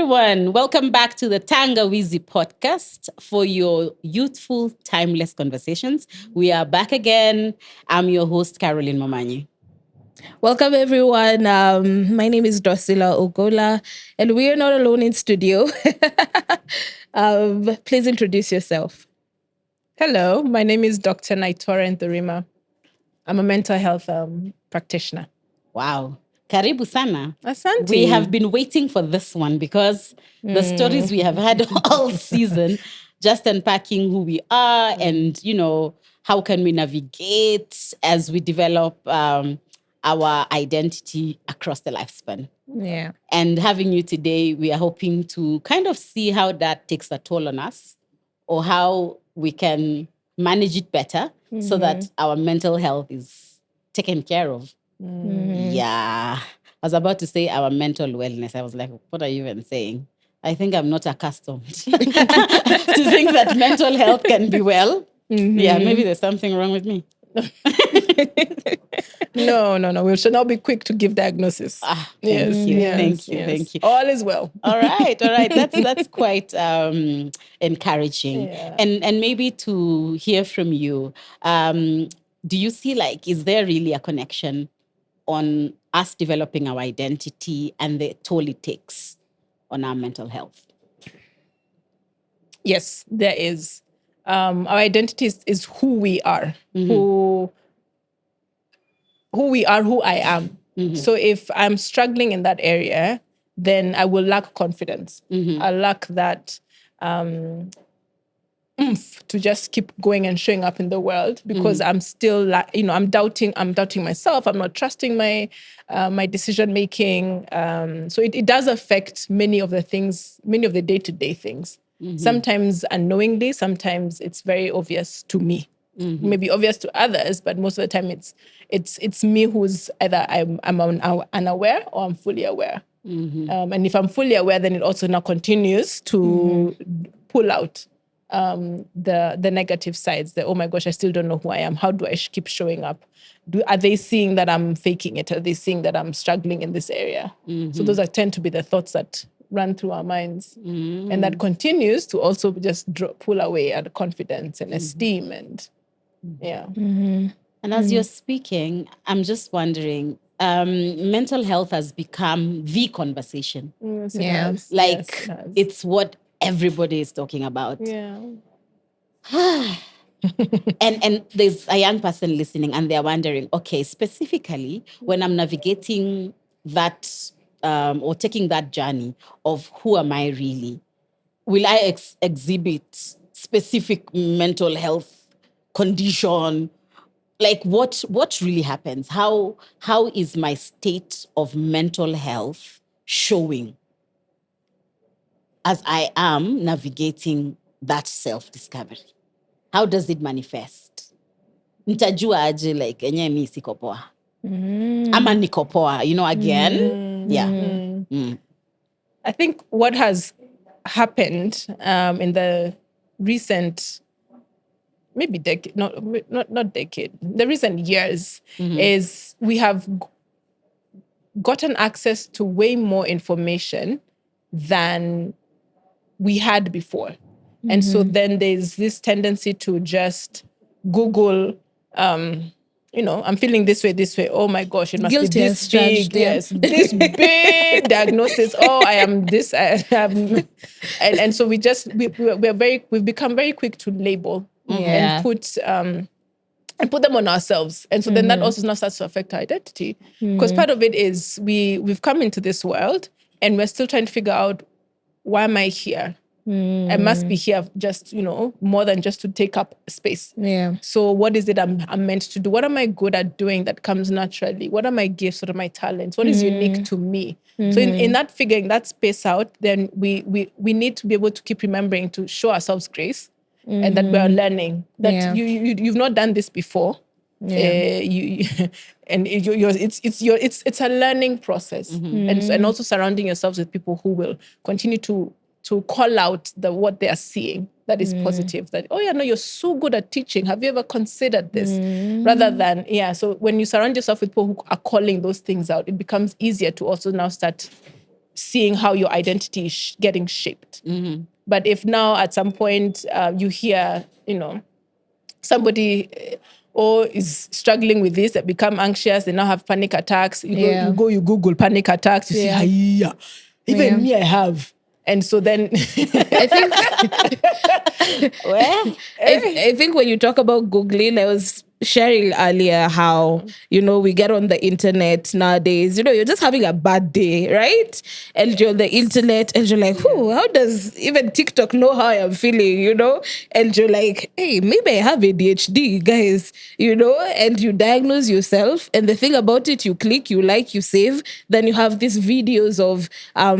everyone. Welcome back to the Tangawizi podcast for your youthful, timeless conversations. We are back again. I'm your host, Caroline Momanyi. Welcome, everyone. My name is Drusilla Ogola, and we are not alone in studio. Please introduce yourself. Hello, my name is Dr. Naitore. I'm a mental health practitioner. Wow. Karibu sana. Asante. We have been waiting for this one because the stories we have had all season, just unpacking who we are and, how can we navigate as we develop our identity across the lifespan. Yeah. And having you today, we are hoping to kind of see how that takes a toll on us or how we can manage it better so that our mental health is taken care of. Yeah. I was about to say our mental wellness. I was like, what are you even saying? I think I'm not accustomed to think that mental health can be well. Yeah, maybe there's something wrong with me. No. We should not be quick to give diagnosis. Thank you. All is well. All right. That's quite encouraging. Yeah. And maybe to hear from you, do you see is there really a connection on us developing our identity and the toll it takes on our mental health? Yes, there is. Our identity is who we are, who we are, who I am. So if I'm struggling in that area, then I will lack confidence. I lack that oomph to just keep going and showing up in the world because I'm still, I'm doubting myself. I'm not trusting my decision making. So it does affect many of the day-to-day things. Sometimes unknowingly, sometimes it's very obvious to me. Maybe obvious to others, but most of the time it's me who's either I'm unaware or I'm fully aware. And if I'm fully aware, then it also now continues to pull out the negative sides. Oh my gosh, I still don't know who I am. How do I keep showing up? Are they seeing that I'm faking it? Are they seeing that I'm struggling in this area? So those tend to be the thoughts that run through our minds. And that continues to also just pull away at confidence and esteem and And as you're speaking, I'm just wondering, mental health has become the conversation. Yes, it Yeah. has. Like, Yes, it has. it's what everybody is talking about. Yeah. And there's a young person listening and they're wondering, okay, specifically when I'm navigating that or taking that journey of who am I really, will I exhibit specific mental health condition? Like what really happens? How is my state of mental health showing as I am navigating that self-discovery? How does it manifest? Nitajua aje enye mi siko poa. Ama niko poa, again? Yeah. I think what has happened in the recent, maybe decade, not decade, the recent years is we have gotten access to way more information than we had before. And so then there's this tendency to just Google, I'm feeling this way. Oh my gosh, it must Guilty be as this charged, big. yeah. Yes, this big diagnosis. Oh, I am this. I am, and so we've become very quick to label Yeah. and put them on ourselves. And so then that also now starts to affect our identity. Because part of it is we've come into this world and we're still trying to figure out, why am I here? I must be here just, more than just to take up space. Yeah. So what is it I'm meant to do? What am I good at doing that comes naturally? What are my gifts? What are my talents? What is unique to me? So in that figuring that space out, then we need to be able to keep remembering to show ourselves grace and that we are learning. That you've not done this before. Yeah. It's a learning process. And also surrounding yourselves with people who will continue to call out what they are seeing that is positive. That, oh yeah, no, you're so good at teaching. Have you ever considered this? Rather than, so when you surround yourself with people who are calling those things out, it becomes easier to also now start seeing how your identity is getting shaped. But if now at some point you hear, somebody or is struggling with this, they become anxious, they now have panic attacks. You Google panic attacks, you see, hiya. Even me, I have. And so then I think I think when you talk about Googling, I was sharing earlier how, we get on the internet nowadays, you're just having a bad day, right? And you're on the internet and you're like, how does even TikTok know how I'm feeling, And you're like, hey, maybe I have ADHD, guys, and you diagnose yourself. And the thing about it, you click, you like, you save, then you have these videos of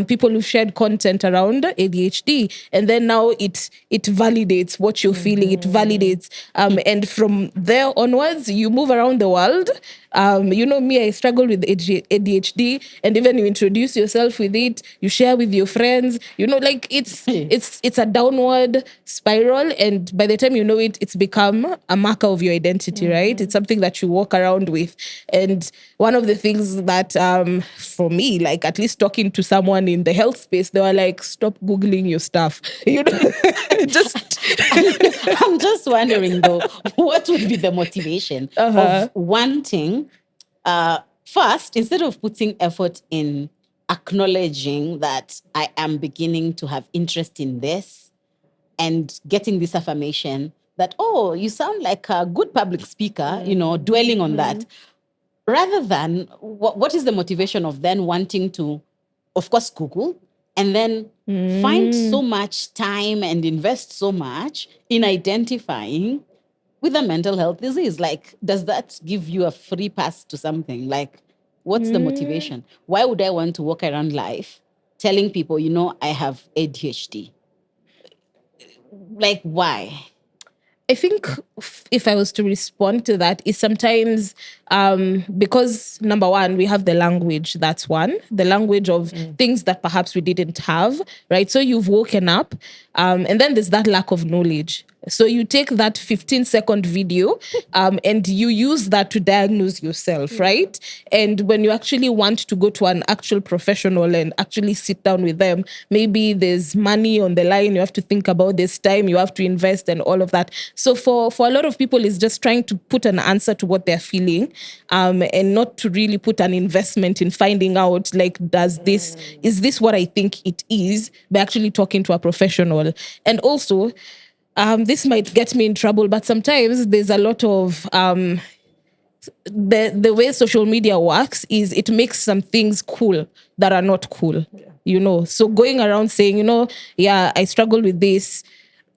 people who've shared content around ADHD. And then now it validates what you're feeling, it validates. And from there onwards, you move around the world. Me, I struggle with ADHD, and even you introduce yourself with it, you share with your friends, it's a downward spiral. And by the time you know it, it's become a marker of your identity, right? It's something that you walk around with. And one of the things that, for me, like at least talking to someone in the health space, they were like, stop Googling your stuff. Just I'm just wondering though, what would be the motivation of wanting, first, instead of putting effort in acknowledging that I am beginning to have interest in this and getting this affirmation that, oh, you sound like a good public speaker, dwelling on that, rather than what is the motivation of then wanting to, of course, Google, and then find so much time and invest so much in identifying with a mental health disease? Like, does that give you a free pass to something? Like, what's the motivation? Why would I want to walk around life telling people, I have ADHD? Like, why? I think if I was to respond to that, is sometimes because, number one, we have the language. That's one, the language of things that perhaps we didn't have, right? So you've woken up, and then there's that lack of knowledge. So you take that 15-second video and you use that to diagnose yourself, right? And when you actually want to go to an actual professional and actually sit down with them, maybe there's money on the line, you have to think about this time, you have to invest and all of that. So for a lot of people, it's just trying to put an answer to what they're feeling and not to really put an investment in finding out, like, is this what I think it is, by actually talking to a professional. And also, this might get me in trouble, but sometimes there's a lot of the way social media works is it makes some things cool that are not cool, So going around saying, I struggle with this,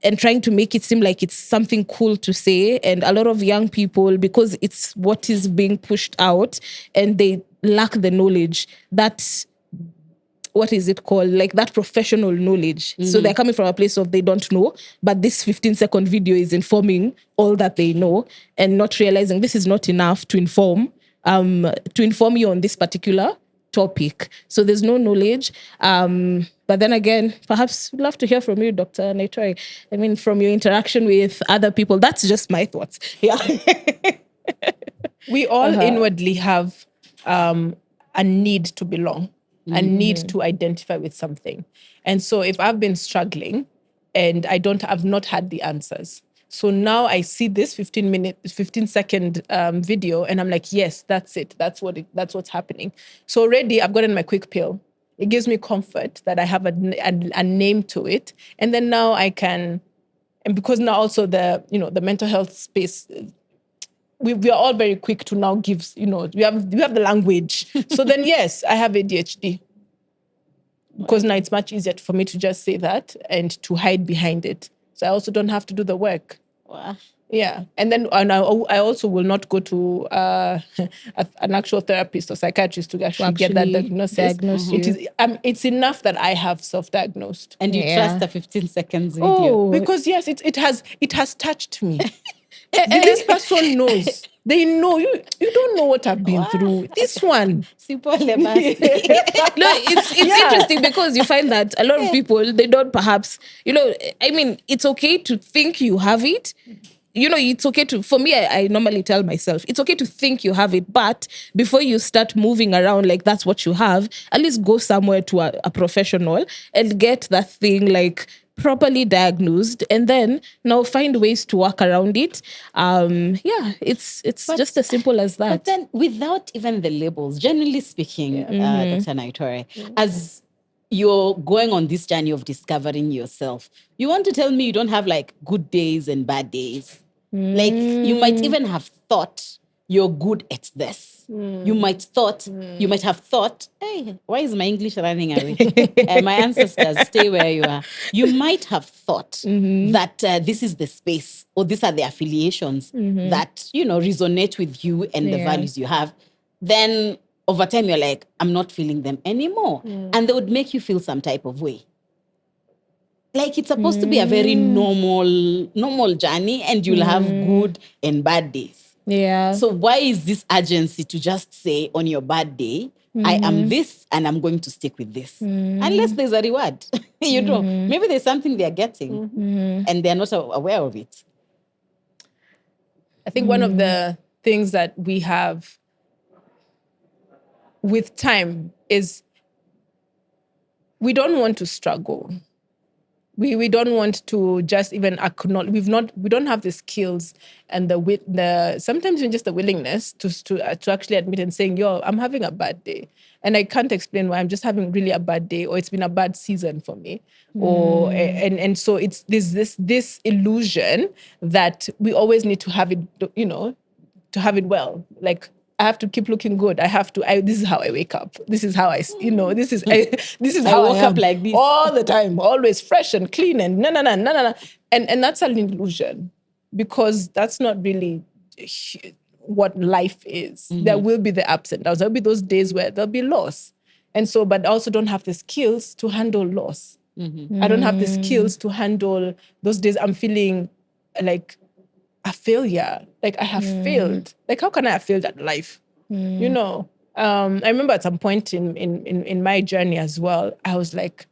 and trying to make it seem like it's something cool to say. And a lot of young people, because it's what is being pushed out and they lack the knowledge, that, what is it called? Like that professional knowledge. So they're coming from a place of they don't know, but this 15-second video is informing all that they know and not realizing this is not enough to inform you on this particular topic. So there's no knowledge. But then again, perhaps we'd love to hear from you, Dr. Naitore. I mean, from your interaction with other people, that's just my thoughts. Yeah. We all inwardly have a need to belong, a need to identify with something. And so if I've been struggling and I've not had the answers, so now I see this 15-second video and I'm like, yes, that's it. That's what's happening. So already I've gotten my quick pill. It gives me comfort that I have a name to it. And then now I can, and because now also the mental health space, we are all very quick to now give, we have the language. So then, yes, I have ADHD. Because now it's much easier for me to just say that and to hide behind it. So I also don't have to do the work. Wow. Yeah. And then I also will not go to an actual therapist or psychiatrist to actually get that diagnosis. It's enough that I have self-diagnosed. And you trust the 15 seconds video. Oh, because yes, it has touched me. This person knows. They know you don't know what I've been through. This one. No, it's interesting because you find that a lot of people, they don't perhaps, it's okay to think you have it, it's okay to, for me, I normally tell myself, it's okay to think you have it, but before you start moving around like that's what you have, at least go somewhere to a professional and get that thing like properly diagnosed, and then now find ways to work around it. It's just as simple as that. But then without even the labels, generally speaking, Dr. Naitore, as you're going on this journey of discovering yourself, you want to tell me you don't have like good days and bad days? Like you might even have thought you're good at this. You might have thought, hey, why is my English running away? My ancestors, stay where you are. You might have thought that this is the space, or these are the affiliations that, resonate with you and the values you have. Then over time, you're like, I'm not feeling them anymore. And they would make you feel some type of way. Like it's supposed to be a very normal journey, and you'll have good and bad days. Yeah. So why is this urgency to just say on your bad day, I am this and I'm going to stick with this? Unless there's a reward. Maybe there's something they're getting and they're not aware of it. I think one of the things that we have with time is we don't want to struggle. We don't want to just even acknowledge. We don't have the skills and the sometimes even just the willingness to actually admit and saying, yo, I'm having a bad day. And I can't explain why. I'm just having really a bad day, or it's been a bad season for me. Or and so it's this illusion that we always need to have it, to have it well. Like, I have to keep looking good. This is how I wake up. This is how this is how I woke up like this all the time, always fresh and clean and no. And that's an illusion, because that's not really what life is. There will be the ups and downs. There'll be those days where there'll be loss. And so, but I also don't have the skills to handle loss. I don't have the skills to handle those days I'm feeling like a failure. Like I have failed. Like, how can I have failed at life? I remember at some point in my journey as well, I was like,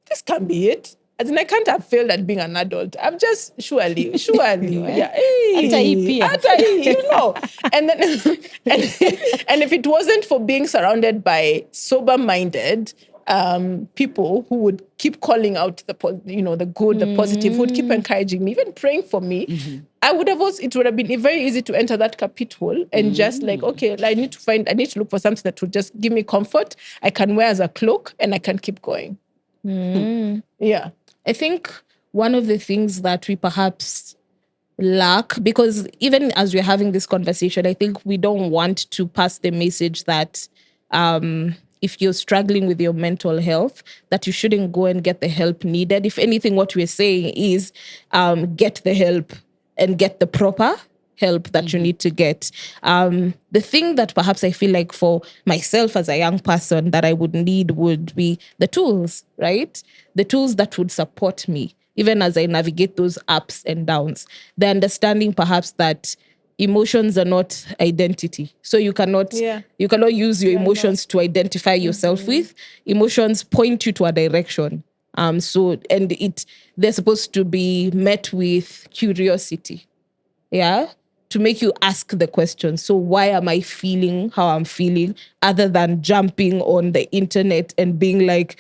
this can't be it. As in, I can't have failed at being an adult. I'm just surely, yeah. And then, and if it wasn't for being surrounded by sober-minded people who would keep calling out the good, the positive, who would keep encouraging me, even praying for me, it would have been very easy to enter that capit hole and just like, okay, I need to look for something that would just give me comfort. I can wear as a cloak and I can keep going. Yeah. I think one of the things that we perhaps lack, because even as we're having this conversation, I think we don't want to pass the message that if you're struggling with your mental health, that you shouldn't go and get the help needed. If anything, what we're saying is get the help and get the proper help that you need to get. The thing that perhaps I feel like for myself as a young person that I would need would be the tools, right? The tools that would support me, even as I navigate those ups and downs. The understanding perhaps that emotions are not identity. So you cannot use your emotions to identify yourself with. Emotions point you to a direction. They're supposed to be met with curiosity. Yeah. To make you ask the question, so why am I feeling how I'm feeling, other than jumping on the internet and being like,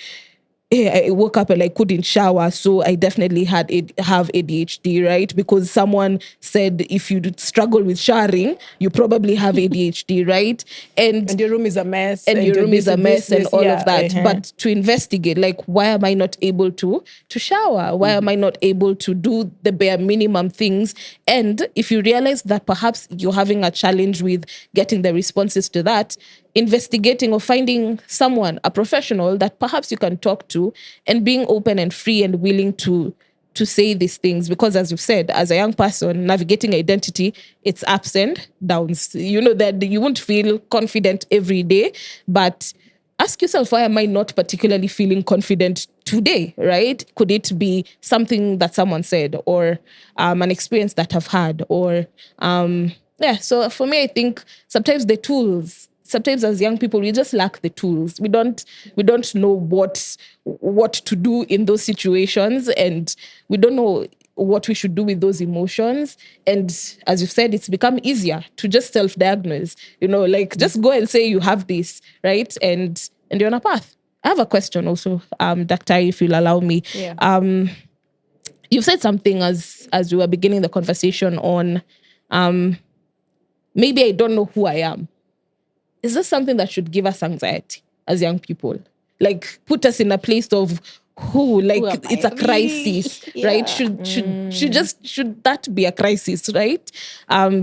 hey, I woke up and I couldn't shower, so I definitely have ADHD, right? Because someone said if you struggle with showering, you probably have ADHD, right? And your room is a mess. And your room is a mess and all of that. But to investigate, like, why am I not able to shower? Why am I not able to do the bare minimum things? And if you realize that perhaps you're having a challenge with getting the responses to that, investigating or finding someone, a professional that perhaps you can talk to, and being open and free and willing to say these things. Because as you've said, as a young person, navigating identity, it's ups and downs. You know that you won't feel confident every day, but ask yourself, why am I not particularly feeling confident today, right? Could it be something that someone said, or an experience that I've had, or so for me, I think sometimes as young people, we just lack the tools. We don't know what to do in those situations, and we don't know what we should do with those emotions. And as you've said, it's become easier to just self-diagnose, like just go and say you have this, right? And you're on a path. I have a question also, Doctor, if you'll allow me. Yeah. You've said something as we were beginning the conversation on, maybe I don't know who I am. Is this something that should give us anxiety as young people? Like put us in a place of it's a crisis, right? Should that be a crisis, right?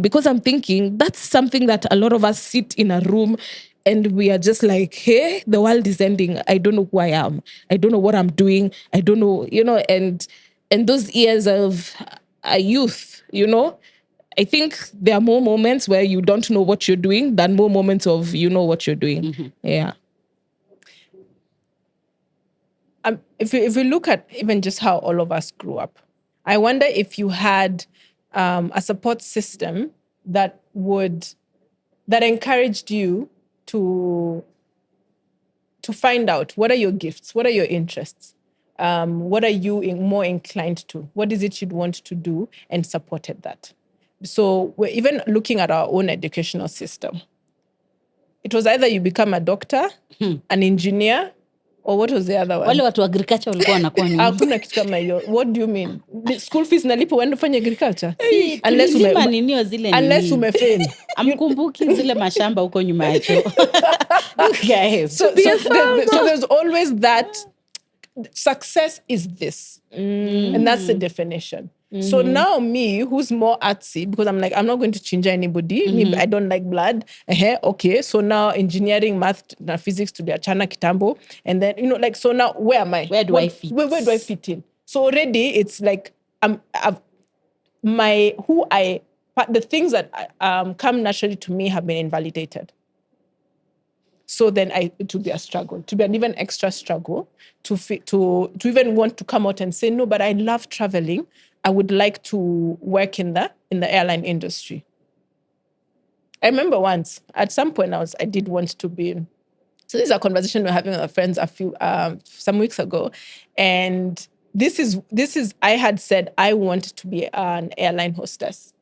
Because I'm thinking that's something that a lot of us sit in a room and we are just like, hey, the world is ending. I don't know who I am. I don't know what I'm doing. I don't know, and those years of a youth, I think there are more moments where you don't know what you're doing than more moments of what you're doing. Mm-hmm. Yeah. If we look at even just how all of us grew up, I wonder if you had a support system that encouraged you to find out what are your gifts, what are your interests, what are you more inclined to, what is it you'd want to do, and supported that. So we're even looking at our own educational system. It was either you become a doctor, an engineer, or what was the other one? Wale watu agriculture walikuwa wanakuwa nini? Hakuna kitu kama hiyo. What do you mean? School fees nalipo uende ufanye agriculture? Si, tulilima ninio zile nini. Unless umefail. Amkumbuki zile mashamba huko nyuma yacho. Guys. So there's always that success is this. And that's the definition. So now me, who's more artsy, because I'm like, I'm not going to change anybody. Me, I don't like blood. Okay. So now engineering, math, physics to the Chana Kitambo. And then, so now where am I? Where do I fit? Where do I fit in? So already it's like, the things that come naturally to me have been invalidated. So then it would be a struggle, to be an even extra struggle to even want to come out and say, no, but I love traveling. I would like to work in the airline industry. I remember once, at some point, I did want to be. So this is a conversation we're having with our friends some weeks ago, and this is I had said I wanted to be an airline hostess.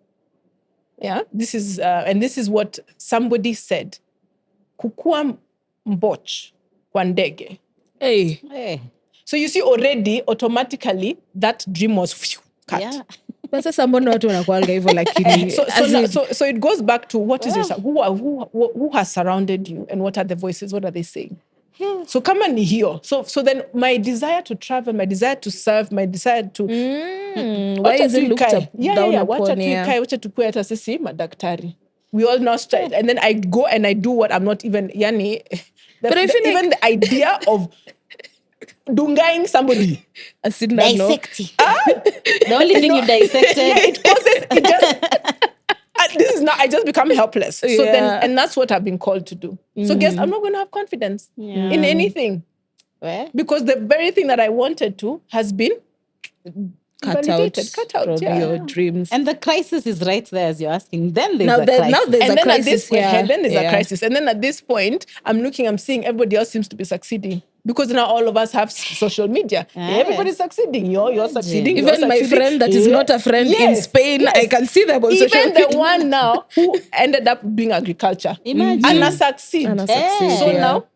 Yeah, this is what somebody said. Kukua mboch kwa ndege. Hey. So you see already automatically that dream was cut. Yeah. Sasa mbona watu wanakuanga hivyo lakini so it goes back to what is who has surrounded you and what are the voices, what are they saying? So kama ni hiyo. So then my desire to travel, my desire to serve, my desire to why is it looked up down upon? Wacha tukue hata sisi madaktari. We all now stride. And then I go and I do what I'm not even, but I feel even the idea of dungaing somebody. Dissecting. The only thing you dissected. This is now, I just become helpless. So then, and that's what I've been called to do. So guess I'm not going to have confidence in anything. Where? Because the very thing that I wanted to has been cut out from your dreams. And the crisis is right there as you're asking. Then there's a crisis. Now there's a crisis. Then there's a crisis. And then at this point, I'm seeing everybody else seems to be succeeding. Because now all of us have social media. Everybody's succeeding. You're succeeding. Even my friend that is not a friend in Spain, I can see them on social media. Even the one now who ended up doing agriculture. Imagine. And I succeed. So now,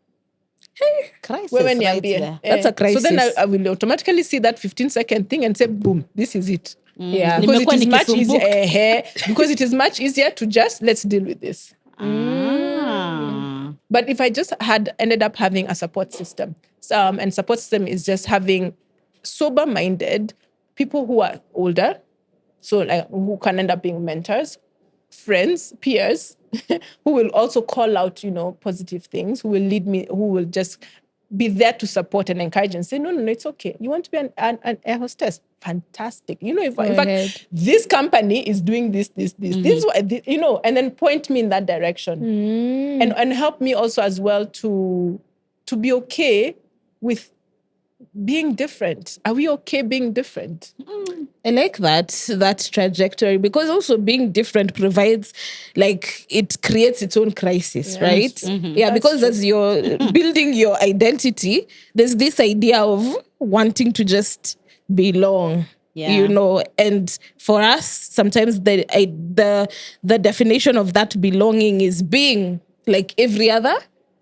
crisis right there. That's a crisis. So then I will automatically see that 15-second thing and say, boom, this is it. Yeah. Because it is much easier. Because it is much easier to just, let's deal with this. But if I just had ended up having a support system, and support system is just having sober-minded people who are older, so like who can end up being mentors, friends, peers, who will also call out, positive things, who will lead me, who will just be there to support and encourage and say, no, it's okay. You want to be an air hostess? Fantastic. In fact, this company is doing this, this is what, and then point me in that direction. And help me also as well to be okay with being different. Are we okay being different? I like that trajectory, because also being different provides, like, it creates its own crisis, right? Yeah, because as you're building your identity, there's this idea of wanting to just belong. You know, and for us, sometimes the definition of that belonging is being like every other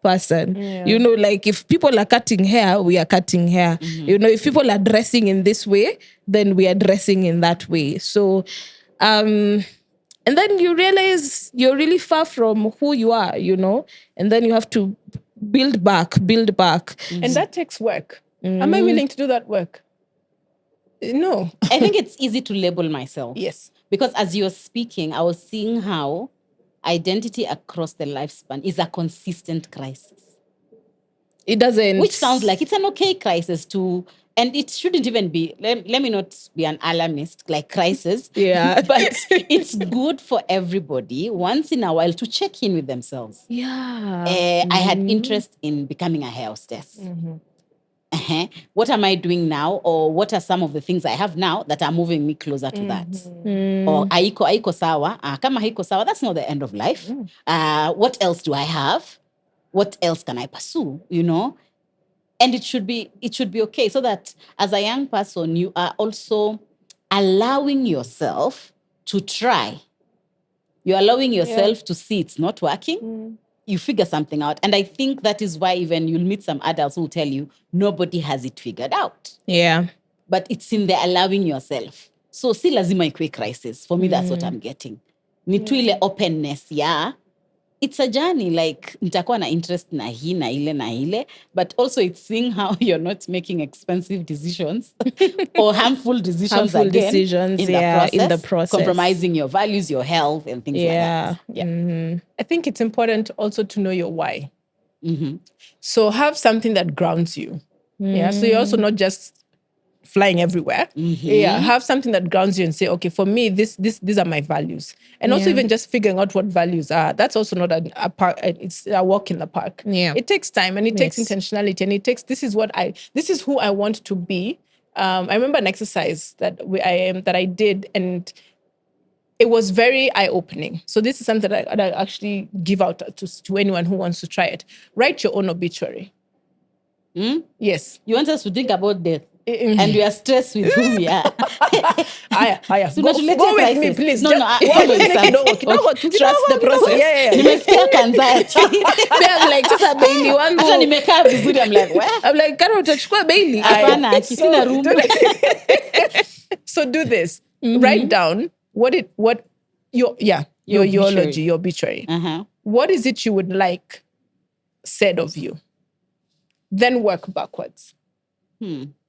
person. You know, like if people are cutting hair, we are cutting hair. You know, if people are dressing in this way, then we are dressing in that way. So, and then you realize you're really far from who you are, you know, and then you have to build back. And that takes work. Am I willing to do that work? No. I think it's easy to label myself. Yes. Because as you're speaking, I was seeing how identity across the lifespan is a consistent crisis. It doesn't. Which sounds like it's an okay crisis to, and it shouldn't even be, let me not be an alarmist, like crisis. Yeah. But it's good for everybody once in a while to check in with themselves. Yeah. I had interest in becoming a hair hostess. What am I doing now? Or what are some of the things I have now that are moving me closer to that? Or aiko sawa? Kama haiko sawa, that's not the end of life. What else do I have? What else can I pursue? You know? And it should be okay. So that as a young person, you are also allowing yourself to try. You're allowing yourself to see it's not working. You figure something out. And I think that is why even you'll meet some adults who will tell you nobody has it figured out. Yeah. But it's in the allowing yourself. So si lazima ikue crisis. For me, that's what I'm getting. Ni tu ile openness, yeah. It's a journey, like nitakuwa na interest na hii na ile, but also it's seeing how you're not making expensive decisions or harmful decisions in the process, compromising your values, your health, and things like that. Yeah. I think it's important also to know your why. So have something that grounds you. Yeah. So you're also not just flying everywhere. Yeah. Have something that grounds you and say, okay, for me, these are my values. And also even just figuring out what values are. That's also not it's a walk in the park. Yeah. It takes time and it takes intentionality and it takes, this is who I want to be. I remember an exercise that I did, and it was very eye-opening. So this is something that I actually give out to anyone who wants to try it. Write your own obituary. Yes. You want us to think about death? And we are stressed with who we are. So go with me, please. No, Trust the process. Yeah. Nimesikia anxiety. I'm like, sasa baili wangu. Hata nimekaa vizuri, I'm like, where? I'm like, kama utachukua baili. Hapana, sina room. So do this. Write down your eulogy, your obituary. What is it you would like said of you? Then work backwards.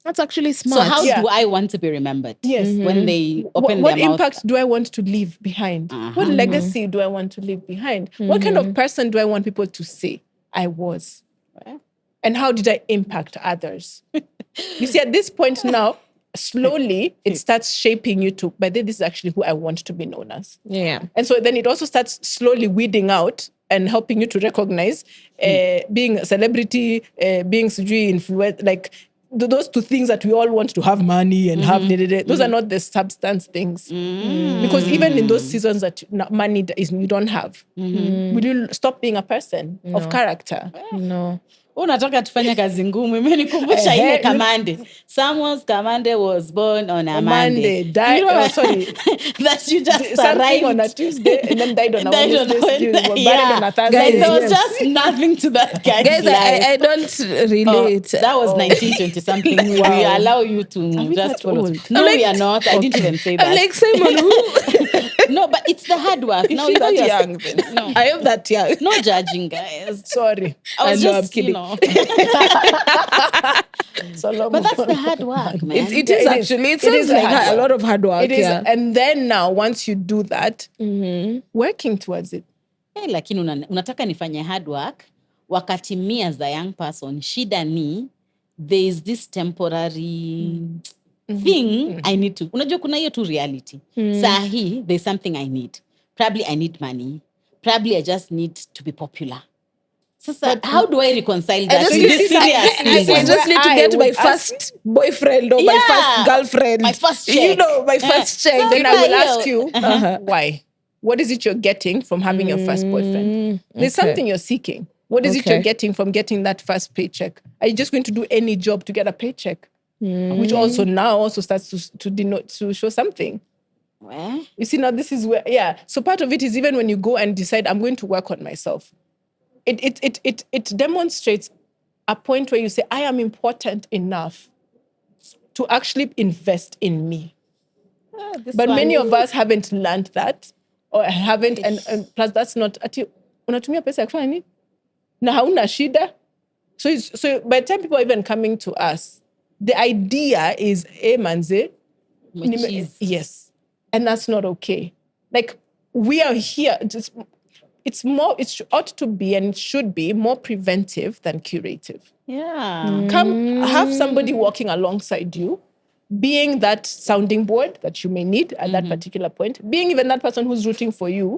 That's actually smart. So how do I want to be remembered? Yes. When they open what their mouth? What impact do I want to leave behind? What legacy do I want to leave behind? What kind of person do I want people to say I was? And how did I impact others? You see, at this point now, slowly, it starts shaping you to, but this is actually who I want to be known as. Yeah. And so then it also starts slowly weeding out and helping you to recognize being a celebrity, being influence, like those two things that we all want to have money and have, those are not the substance things. Because even in those seasons that money is you don't have, will you stop being a person of character? No. Unataka tufanye kazi ngumu. Imenikumbusha ile Kamande. Samuel's Kamande was born on a Monday. Died, that you just arrived on a Tuesday and then died on a Wednesday. On a Thursday. Guys, there was just nothing to that guy's life. I don't relate. That was 1920 something. We allow you to just follow. No, we are not. I didn't even say that. I'm like, Simon, who? No, but it's the hard work. Now you're young. No, I am that young. No judging, guys. Sorry. I was I'm kidding. But that's the hard work, man. It is actually. It is like a lot of hard work. It is, and then now once you do that, working towards it. Lakini unataka nifanye hard work wakati me as a young person, shida ni there is this temporary thing I need to. Unajua kuna hiyo tu reality. Sahi, there's something I need. Probably I need money. Probably I just need to be popular. So how do I reconcile that? I just need to get my first boyfriend or my first girlfriend. My first check. You know, my first check. So then I will ask you, why? What is it you're getting from having your first boyfriend? There's something you're seeking. What is it you're getting from getting that first paycheck? Are you just going to do any job to get a paycheck? which also now also starts to denote, to show something. Well, You see, now this is where, so part of it is even when you go and decide, I'm going to work on myself, it demonstrates a point where you say, I am important enough to actually invest in me. this But one- many of us haven't learned that, or haven't, and plus that's not, ati unatumia pesa ya kufanya nini? Na hauna shida. So by the time people are even coming to us, the idea is, manze, Machiz. yes. And that's not okay. Like, we are here, it's more, ought to be, and it should be more preventive than curative. Yeah. Come, have somebody walking alongside you, being that sounding board that you may need at that particular point, being even that person who's rooting for you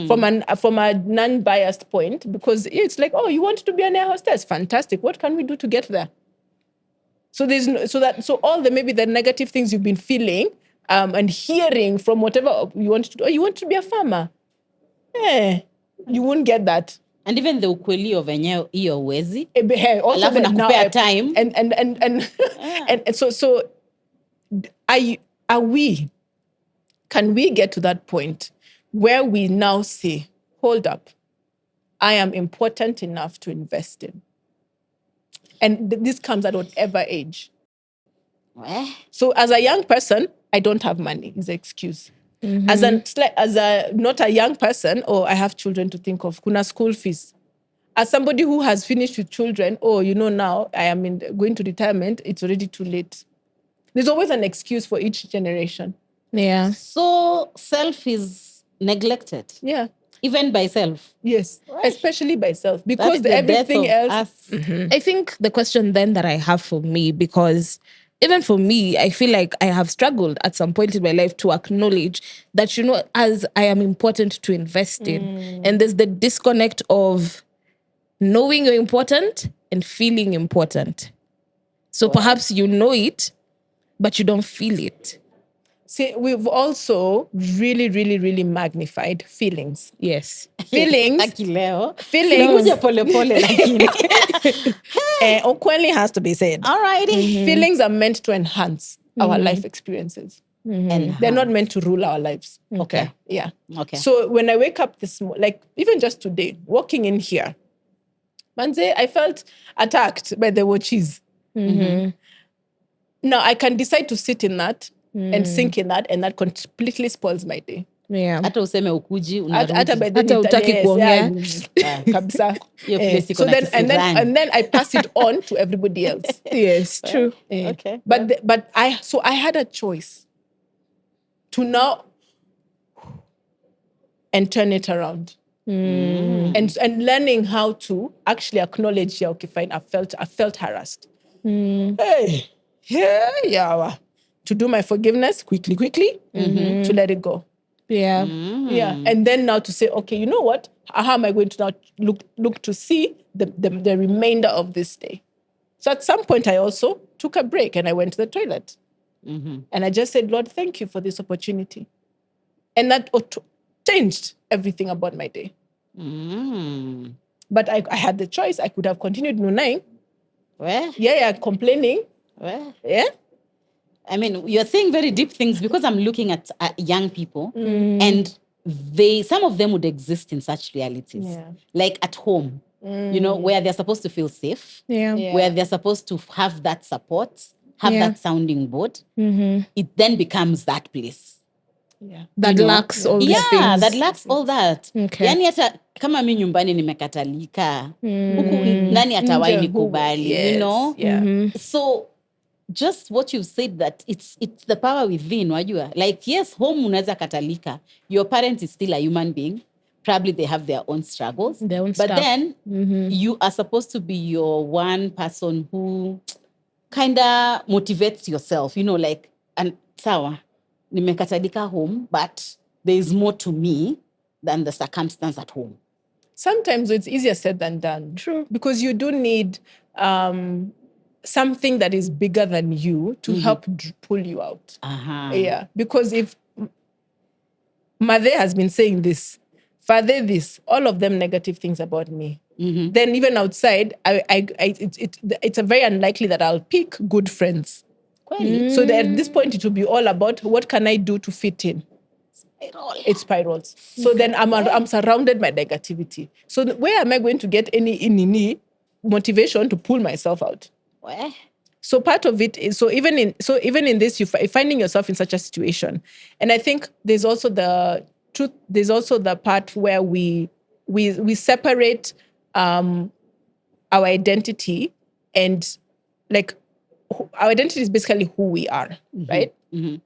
from a non-biased point, because it's like, oh, you want to be an air hostess? Fantastic. What can we do to get there? So so all the maybe the negative things you've been feeling and hearing from whatever you want to do. Oh, you want to be a farmer? You won't get that. And even the ukweli of enyewe hiyo uwezi. Also Alafu nakupea time. And so can we get to that point where we now say, hold up, I am important enough to invest in? And this comes at whatever age. Well, So as a young person, I don't have money is the excuse. As a not a young person, I have children to think of, kuna school fees. As somebody who has finished with children, now I am going to retirement, it's already too late. There's always an excuse for each generation. Yeah. so self is neglected. Yeah. Even by self. Yes. Especially by self. That Because is the everything death of else. us. I think the question then that I have for me, because even for me, I feel like I have struggled at some point in my life to acknowledge that, as I am important to invest in. And there's the disconnect of knowing you're important and feeling important. So perhaps you know it, but you don't feel it. See, we've also really, really, really magnified feelings. Yes. Feelings. Akileo. Feelings. Sikuja pole pole lakini. Okweli has to be said. Alrighty. Feelings are meant to enhance our life experiences. And They're not meant to rule our lives. Okay. Yeah. Okay. So when I wake up this morning, like even just today, walking in here, Manze, I felt attacked by the watches. Now I can decide to sit in that and sink in that, and that completely spoils my day. Yeah. Hata useme ukuji Hata by unarudi. then Hata hutaki kuongea. kabisa. Hiyo place iko So na then kisirani. and then I pass it on to everybody else. Yes, true. Okay. But I had a choice to now and turn it around. And learning how to actually acknowledge, okay, fine, I felt harassed. Hey, yeah. To do my forgiveness quickly, to let it go. Yeah. Yeah. And then now to say, okay, you know what? How am I going to now look to see the remainder of this day? So at some point, I also took a break and I went to the toilet. And I just said, Lord, thank you for this opportunity. And that changed everything about my day. But I had the choice. I could have continued nunaing. Well, Complaining. well. Yeah. I mean, you're saying very deep things because I'm looking at young people and some of them would exist in such realities. Yeah. Like at home, where they're supposed to feel safe, Yeah. where they're supposed to have that support, have Yeah. that sounding board. It then becomes that place. Yeah. That lacks all these things. That lacks all that. Okay. Yani hata kama mi nyumbani nimekatalika, huku nani atawai nikubali, Yeah. So just what you've said, that it's the power within, wajua. Like, yes, home unaweza katalika. Your parent is still a human being. Probably they have their own struggles. Their own but stuff. then you are supposed to be your one person who kind of motivates yourself, like, and sawa, nimekatalika home, but there is more to me than the circumstance at home. Sometimes it's easier said than done. True. Because you do need something that is bigger than you to help pull you out. Yeah. Because if Mother has been saying this, Father this, all of them negative things about me, then even outside, it's a very unlikely that I'll pick good friends. Kweli. So that at this point, it will be all about what can I do to fit in. It spirals. So then I'm surrounded by negativity. So where am I going to get any motivation to pull myself out? Where? So part of it is even in this, you finding yourself in such a situation, and I think there's also the truth. There's also the part where we separate our identity, and like our identity is basically who we are, right? Mm-hmm.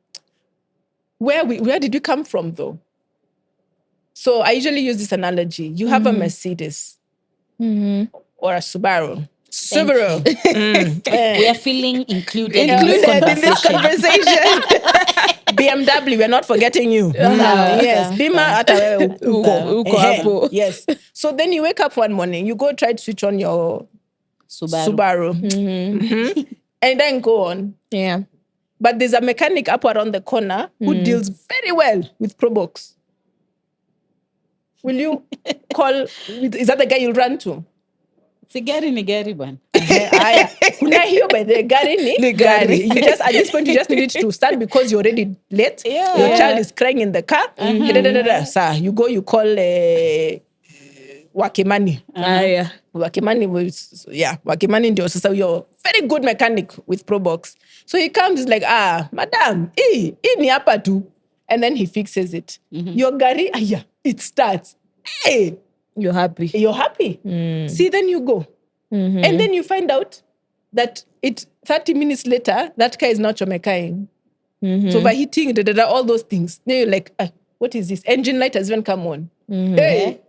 Where did we come from though? So I usually use this analogy. You have a Mercedes or a Subaru. We are feeling included in this conversation. BMW, we're not forgetting you. Yes. Bima hata Uko hapo. Yes. So then you wake up one morning, you go try to switch on your Subaru. And then go on. Yeah. But there's a mechanic up around the corner who deals very well with Probox. Will you call? Is that the guy you'll run to? Sigari ni gari bwana. Kuna hiyo by the gari ni gari. You just at this point you just need it to start because you're already late. Yeah. Your child is crying in the car. So you call Wakimani. Yeah. Wakimani ndio sasa your very good mechanic with Probox. So he comes, he's like, madam, hii ni hapa tu. And then he fixes it. Your gari, it starts. Hey, You're happy. See, then you go. And then you find out that 30 minutes later, that car is not chomekaing. So overheating, all those things. Then you're like, what is this? Engine light has even come on. Hey.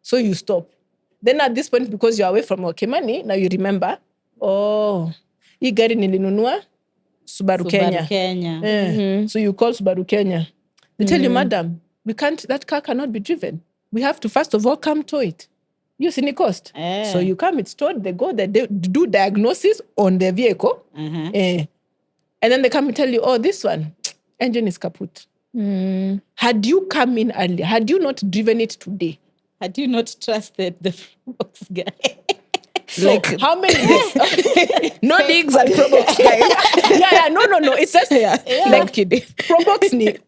So you stop. Then at this point, because you're away from Wakimani, now you remember, hii gari nilinunua Subaru Kenya. So you call Subaru Kenya. They tell you, madam, that car cannot be driven. We have to first of all come tow it. You see the cost. So you come, it's towed, they go, they do diagnosis on the vehicle. And then they come and tell you, this one, engine is kaput. Had you come in earlier, had you not driven it today, Had you not trusted the Probox guy? So how many days? No digs at Probox guys. No. It's just like kidding. Probox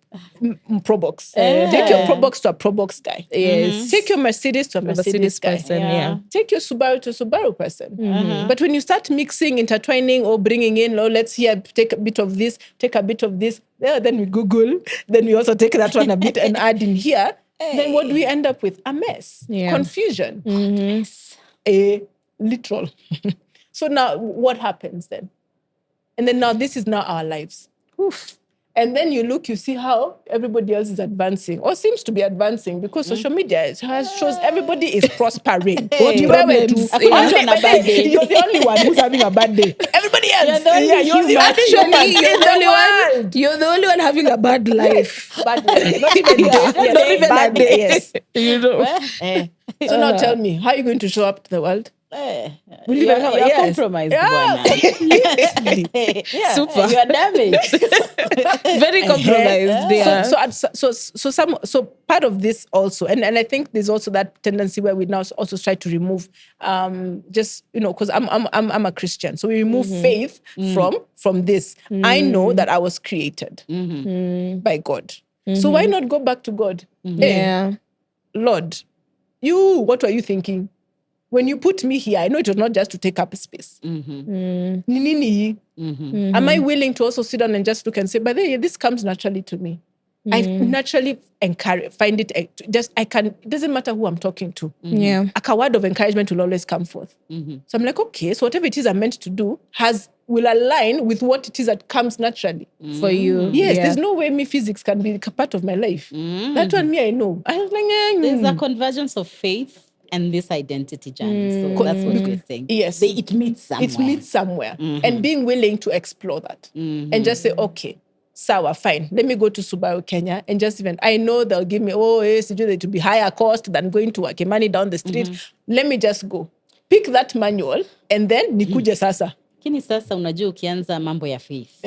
Probox. Take your Probox to a Probox guy. Yes. Take your Mercedes to a Mercedes guy. person. Yeah. Take your Subaru to a Subaru person. But when you start mixing, intertwining, or bringing in, let's take a bit of this, take a bit of this. Then we Google. Then we also take that one a bit and add in here. Then what do we end up with? A mess. Confusion. Mess. Literal. So now what happens then? And then now this is now our lives. Oof. And then you see how everybody else is advancing or seems to be advancing because social media shows everybody is prospering. What problems? You're the only one who's having a bad day. Everybody else. You're the only one having a bad life. Bad life. Not even bad day. Yes. You know. So now tell me, how are you going to show up to the world? You're compromised. Super. You're damaged. Very compromised. So part of this also, and I think there's also that tendency where we now also try to remove, because I'm a Christian, so we remove faith from this. I know that I was created by God, so why not go back to God? Hey, Lord, what were you thinking? When you put me here, I know it was not just to take up space. Am I willing to also sit down and just look and say, but this comes naturally to me. I naturally find it, it doesn't matter who I'm talking to. A word of encouragement will always come forth. So I'm like, okay, so whatever it is I'm meant to do will align with what it is that comes naturally. For you. Yes, there's no way physics can be a part of my life. That one, I know. I was like, there's a convergence of faith and this identity journey. So that's what we're saying. Yes. It meets somewhere. And being willing to explore that. And just say, okay, sawa, fine. Let me go to Subaru Kenya and I know they'll give me, it to be higher cost than going to Wakimani down the street. Let me just go. Pick that manual and then nikuje sasa. Kini sasa unajua ukianza mambo ya faith.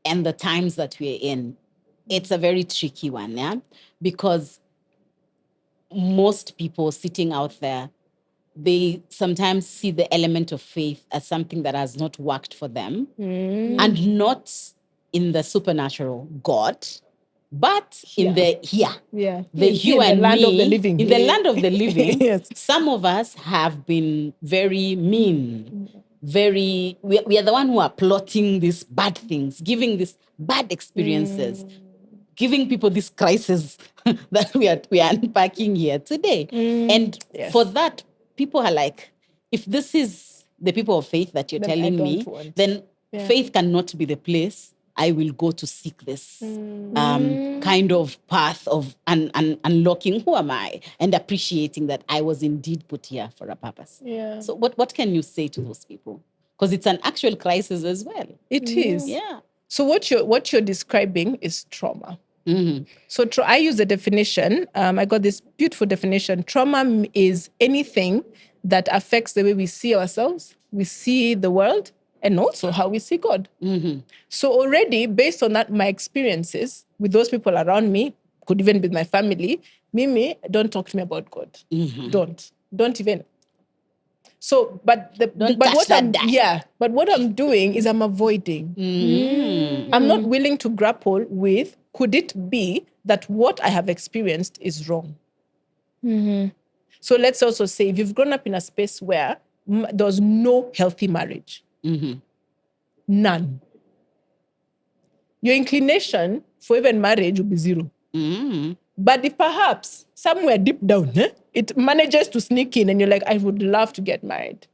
And the times that we're in, it's a very tricky one, because most people sitting out there they sometimes see the element of faith as something that has not worked for them, and not in the supernatural God, but in the here. Yeah. The Here you in the and land me, of the living. in the land of the living. Yes. Some of us have been very mean, we are the one who are plotting these bad things, giving these bad experiences, giving people this crisis that we are unpacking here today. And Yes. for that, people are like, if this is the people of faith that you're Then I telling don't me, want. then Yeah. faith cannot be the place I will go to seek this kind of path of unlocking who am I, and appreciating that I was indeed put here for a purpose. Yeah. So what can you say to those people? Because it's an actual crisis as well. It is. Yeah. So what you're describing is trauma. So I use the definition. I got this beautiful definition. Trauma is anything that affects the way we see ourselves, we see the world, and also how we see God. So already, based on that, my experiences with those people around me, could even be my family, Mimi, don't talk to me about God. Don't even. So, but what I'm doing is I'm avoiding. I'm not willing to grapple with, could it be that what I have experienced is wrong? So let's also say, if you've grown up in a space where there's no healthy marriage, none, your inclination for even marriage will be zero. But if perhaps somewhere deep down, it manages to sneak in and you're like, I would love to get married.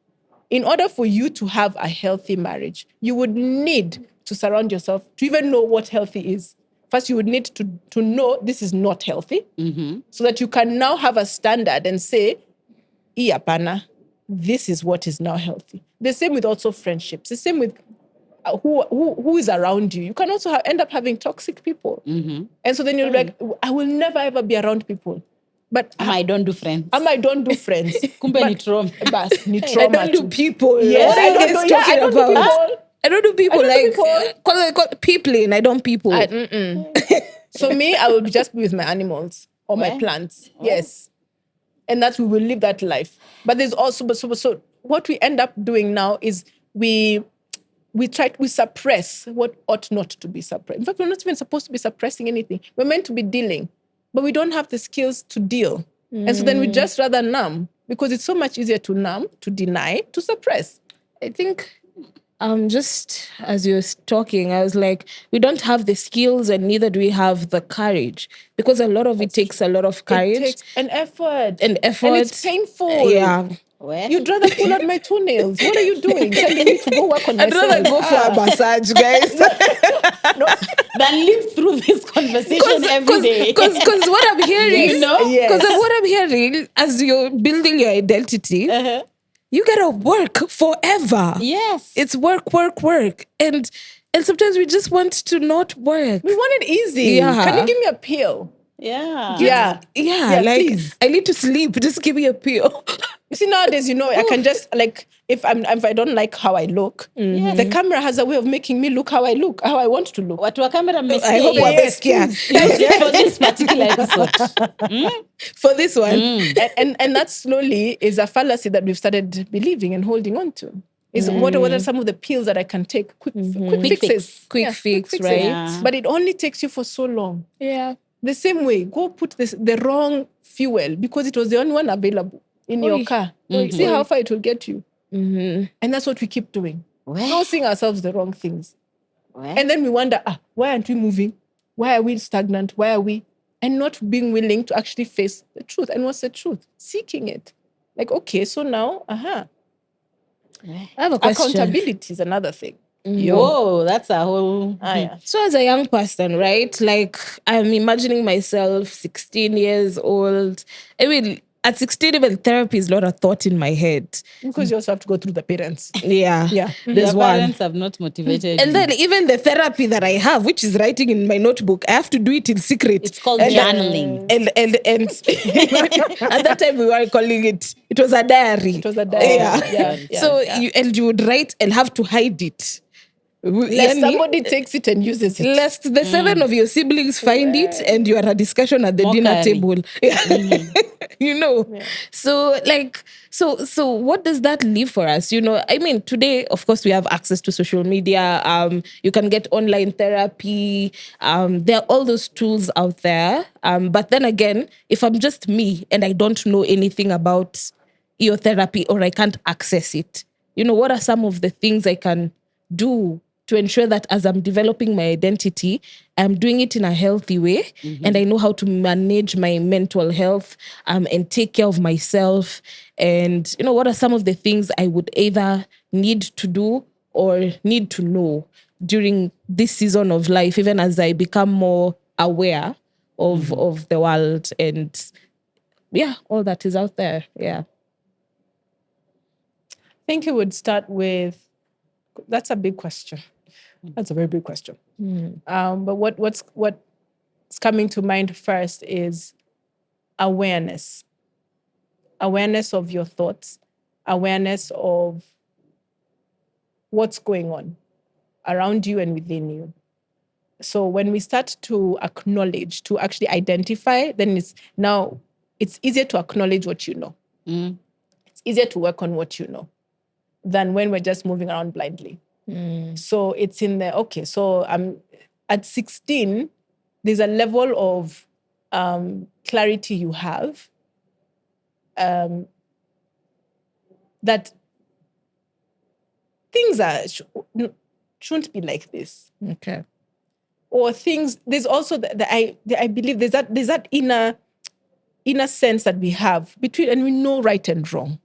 In order for you to have a healthy marriage, you would need to surround yourself to even know what healthy is. First, you would need to know this is not healthy, so that you can now have a standard and say, Iyapana, this is what is now healthy. The same with also friendships. The same with who is around you. You can also end up having toxic people. And so then you're like, I will never ever be around people. But I don't do friends. I don't do friends. Kumbe ni trauma. I don't do people. Yes, What are you guys talking about? I don't do people. Peopling. I don't people. So me, I will just be with my animals or my plants. Yes. And that we will live that life. But there's also, so what we end up doing now is we suppress what ought not to be suppressed. In fact, we're not even supposed to be suppressing anything. We're meant to be dealing, but we don't have the skills to deal. And so then we just rather numb, because it's so much easier to numb, to deny, to suppress. I think just as you were talking, I was like, we don't have the skills and neither do we have the courage, because a lot of it takes a lot of courage. It takes an effort. And it's painful. Yeah. You'd rather pull out my toenails. What are you doing? Telling me to go work on myself. I'd rather go for a massage, guys. Than live through this conversation every day. Because what I'm hearing, Yes. what I'm hearing, as you're building your identity, you gotta work forever. Yes. It's work. And sometimes we just want to not work. We want it easy. Yeah. Can you give me a pill? Yeah. Yeah, like, please. I need to sleep. Just give me a pill. You see, nowadays, I can just, like, if I don't like how I look, the camera has a way of making me look how I look, how I want to look. Watu wa camera I hope we're best for this particular episode. For this one. And that slowly is a fallacy that we've started believing and holding on to. Is what are some of the pills that I can take? Quick fixes. Quick fix, right? Yeah. But it only takes you for so long. Yeah. The same way, go put the wrong fuel because it was the only one available in your car. See how far it will get you. And that's what we keep doing. Forcing ourselves the wrong things. And then we wonder, why aren't we moving? Why are we stagnant? Why are we? And not being willing to actually face the truth. And what's the truth? Seeking it. Like, okay, so now, I have a question. Accountability is another thing. Whoa, that's a whole... So as a young person, right? Like, I'm imagining myself 16 years old. I mean, at 16, even therapy is not a thought in my head. Because you also have to go through the parents. Yeah. There's Your one. parents have not motivated And you. then even the therapy that I have, which is writing in my notebook, I have to do it in secret. It's called journaling. And at that time we were calling it was a diary. It was a diary. Yeah. So you would write and have to hide it. Lest somebody takes it and uses it. Lest the 7 of your siblings find it and you are at a discussion at the dinner Mockery. table. Yeah. So like so what does that leave for us? I mean, today of course we have access to social media. You can get online therapy. There are all those tools out there. But then again, if I'm just me and I don't know anything about your therapy or I can't access it, what are some of the things I can do to ensure that as I'm developing my identity, I'm doing it in a healthy way and I know how to manage my mental health and take care of myself. And, what are some of the things I would either need to do or need to know during this season of life, even as I become more aware of the world and, all that is out there. Yeah. I think it would start with, that's a big question. That's a very big question. But what's coming to mind first is awareness. Awareness of your thoughts, awareness of what's going on around you and within you. So when we start to acknowledge, to actually identify, then it's easier to acknowledge what you know. It's easier to work on what you know than when we're just moving around blindly. So it's in there. Okay, so at 16, there's a level of clarity you have that things shouldn't be like this. Okay. Or things, there's also I believe there's that inner sense that we have between, and we know right and wrong.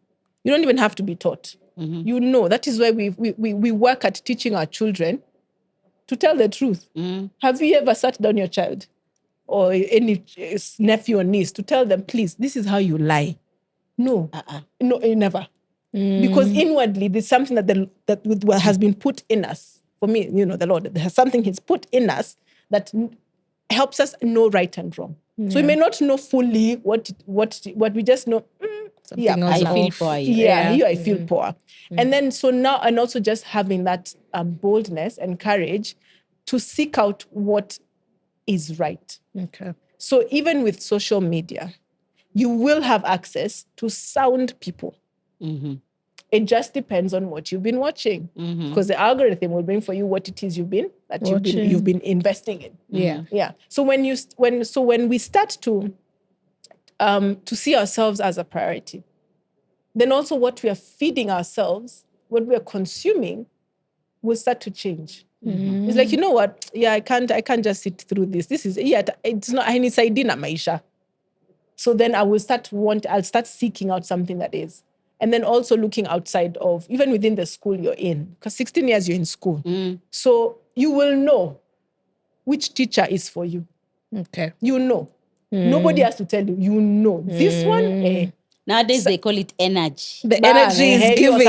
You don't even have to be taught. That is why we work at teaching our children to tell the truth. Have you ever sat down your child or any nephew or niece to tell them, please, this is how you lie? No, no, never. Because inwardly, there's something that has been put in us. For me, the Lord, there's something He's put in us that helps us know right and wrong. So we may not know fully what we just know. Something else I feel off. for you. Here I feel poor. And then so now, and also just having that boldness and courage to seek out what is right. Okay. So even with social media, you will have access to sound people. It just depends on what you've been watching, because the algorithm will bring for you what it is you've been investing in. Yeah. So when we start to see ourselves as a priority, then also what we are feeding ourselves, what we are consuming, will start to change. It's like, you know what? Yeah, I can't just sit through this. This is it's not. I need saidina maisha. So then I'll start seeking out something that is. And then also looking outside of, even within the school you're in, because 16 years you're in school. So you will know which teacher is for you. Okay. You know. Nobody has to tell you. You know. This one, Nowadays, they call it energy. The energy is giving.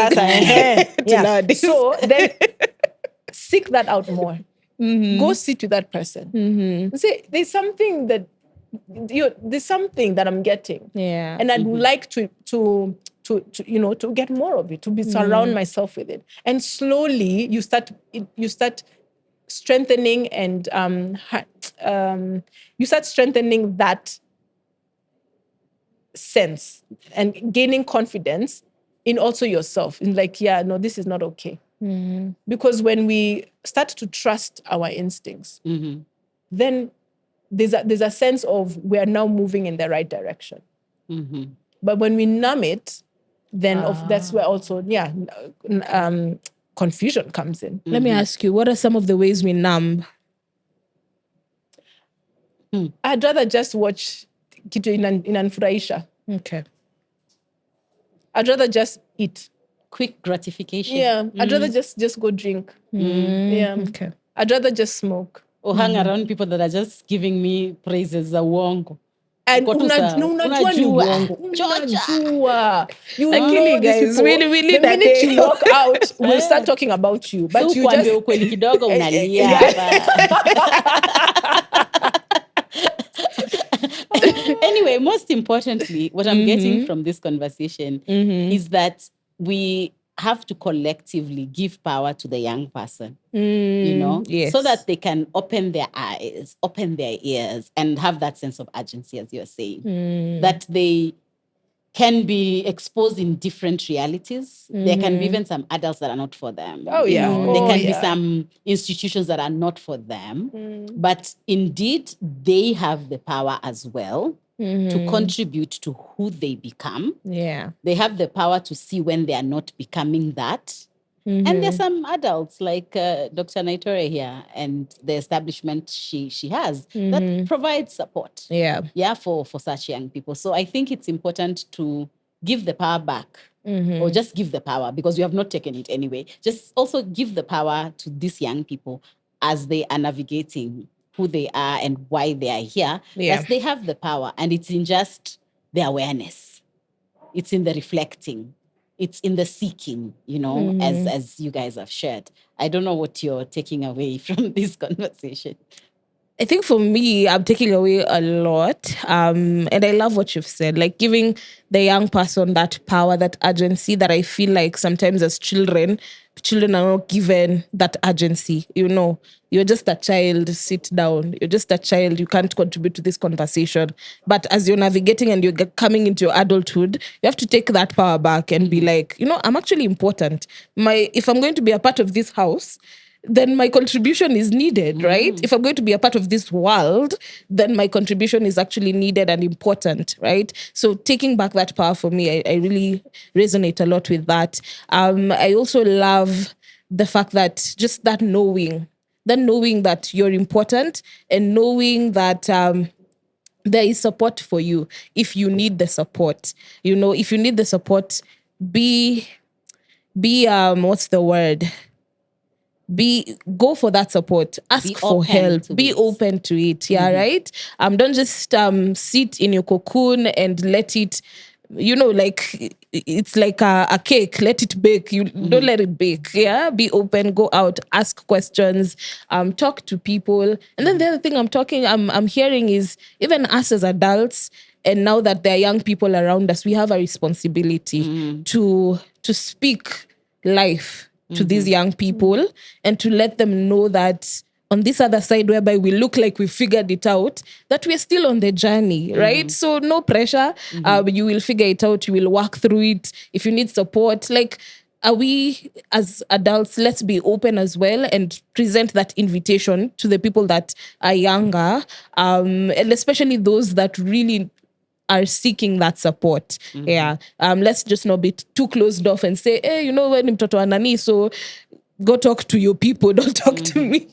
Yeah. So then seek that out more. Go sit with that person. Say, there's something that I'm getting. Yeah. And I'd like to get more of it, to surround myself with it. And slowly you start strengthening and you start strengthening that sense and gaining confidence in also yourself. In like, this is not okay. Because when we start to trust our instincts, then there's a sense of we are now moving in the right direction. But when we numb it, then that's where also, confusion comes in. Let me ask you, what are some of the ways we numb? I'd rather just watch kitu inanfurahisha. Okay. I'd rather just eat. Quick gratification. Yeah. I'd rather just go drink. Yeah. Okay. I'd rather just smoke. Or hang around people that are just giving me praises za uongo. And unajua ni uongo. Unajua. You will know these people. Really the minute you walk out, we'll start talking about you. But So you just... ukweli kidogo unalia hapa. Anyway, most importantly, what I'm getting from this conversation is that we have to collectively give power to the young person, you know, so that they can open their eyes, open their ears, and have that sense of urgency, as you're saying, that they can be exposed in different realities. There can be even some adults that are not for them. Oh, you yeah. know, Oh, there can be yeah. some institutions that are not for them. But indeed, they have the power as well to contribute to who they become. Yeah. They have the power to see when they are not becoming that. And there's some adults like Dr. Naitore here and the establishment she has that provides support. Yeah. For such young people. So I think it's important to give the power back, or just give the power, because you have not taken it anyway. Just also give the power to these young people as they are navigating who they are and why they are here. Yeah. That they have the power, and it's in just the awareness. It's in the reflecting. It's in the seeking, you know, as you guys have shared. I don't know what you're taking away from this conversation. I think for me, I'm taking away a lot. And I love what you've said, like giving the young person that power, that urgency that I feel like sometimes as children are not given that urgency. You know, you're just a child, sit down. You're just a child, you can't contribute to this conversation. But as you're navigating and you're coming into your adulthood, you have to take that power back and be like, you know, I'm actually important. If I'm going to be a part of this house, then my contribution is needed, right? If I'm going to be a part of this world, then my contribution is actually needed and important, right? So taking back that power for me, I really resonate a lot with that. I also love the fact that just that knowing that you're important, and knowing that there is support for you if you need the support. You know, if you need the support, be what's the word? Go for that support, ask for help, be open to it. Right? Don't just sit in your cocoon and let it, you know, like it's like a cake, let it bake. You don't let it bake. Be open, go out, ask questions, talk to people. And then the other thing I'm hearing is, even us as adults, and now that there are young people around us, we have a responsibility to speak life to these young people, and to let them know that on this other side, whereby we look like we figured it out, that we're still on the journey, right? So no pressure. You will figure it out. You will work through it. If you need support, like, are we as adults, let's be open as well and present that invitation to the people that are younger, and especially those that really are seeking that support. Let's just not be too closed off and say, hey, you know, when mtoto anani, so go talk to your people, don't talk to me.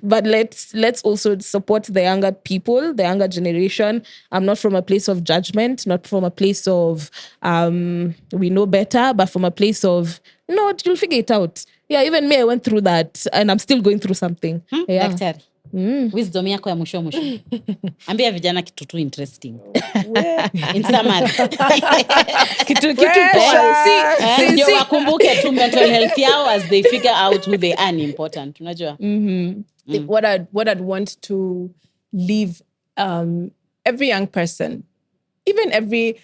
But let's also support the younger people, the younger generation. Not from a place of judgment, not from a place of we know better, but from a place of, no, you'll figure it out. Even me, I went through that, and I'm still going through something. Daktari, wisdom yako ya mwisho ambia vijana kitu tu interesting. In summary. kitu Ndio wakumbuke tu mental health yao as they figure out who they are important. Unajua? What I'd want to leave every young person, even every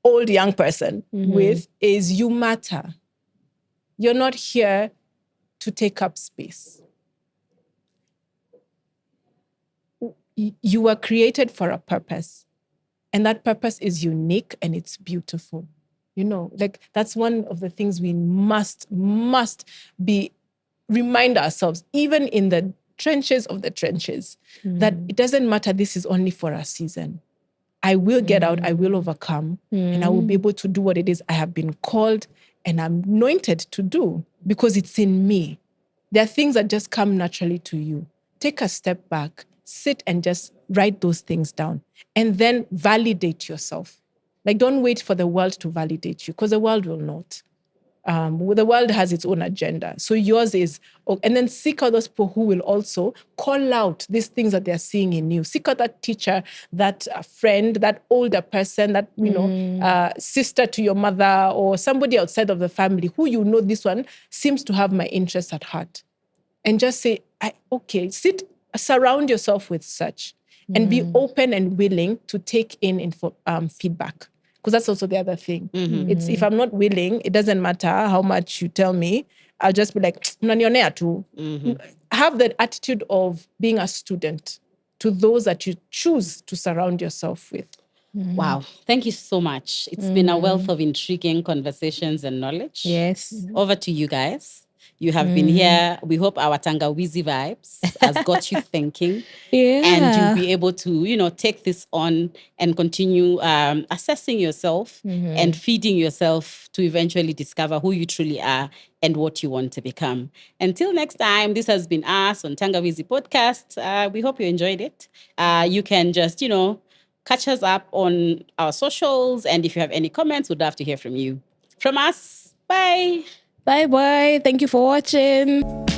old young person, with is, you matter. You're not here to take up space. You were created for a purpose, and that purpose is unique and it's beautiful. You know, like, that's one of the things we must be remind ourselves, even in the trenches of the trenches, that it doesn't matter. This is only for a season. I will get out, I will overcome, and I will be able to do what it is I have been called and I'm anointed to do, because it's in me. There are things that just come naturally to you. Take a step back, sit and just write those things down, and then validate yourself. Like, don't wait for the world to validate you, because the world will not. The world has its own agenda. So yours is, and then seek out those people who will also call out these things that they're seeing in you. Seek out that teacher, that friend, that older person, that, you know, sister to your mother, or somebody outside of the family who, you know, this one seems to have my interests at heart. And just say, surround yourself with such, and be open and willing to take in feedback. Because that's also the other thing. It's if I'm not willing, it doesn't matter how much you tell me. I'll just be like, "Mnanionea tu." Have that attitude of being a student to those that you choose to surround yourself with. Wow. Thank you so much. It's been a wealth of intriguing conversations and knowledge. Yes. Over to you guys. You have been here. We hope our Tangawizi vibes has got you thinking. Yeah. And you'll be able to, take this on and continue assessing yourself and feeding yourself to eventually discover who you truly are and what you want to become. Until next time, this has been us on Tangawizi Podcast. We hope you enjoyed it. You can just, catch us up on our socials. And if you have any comments, we'd love to hear from you. From us, bye. Bye-bye. Thank you for watching.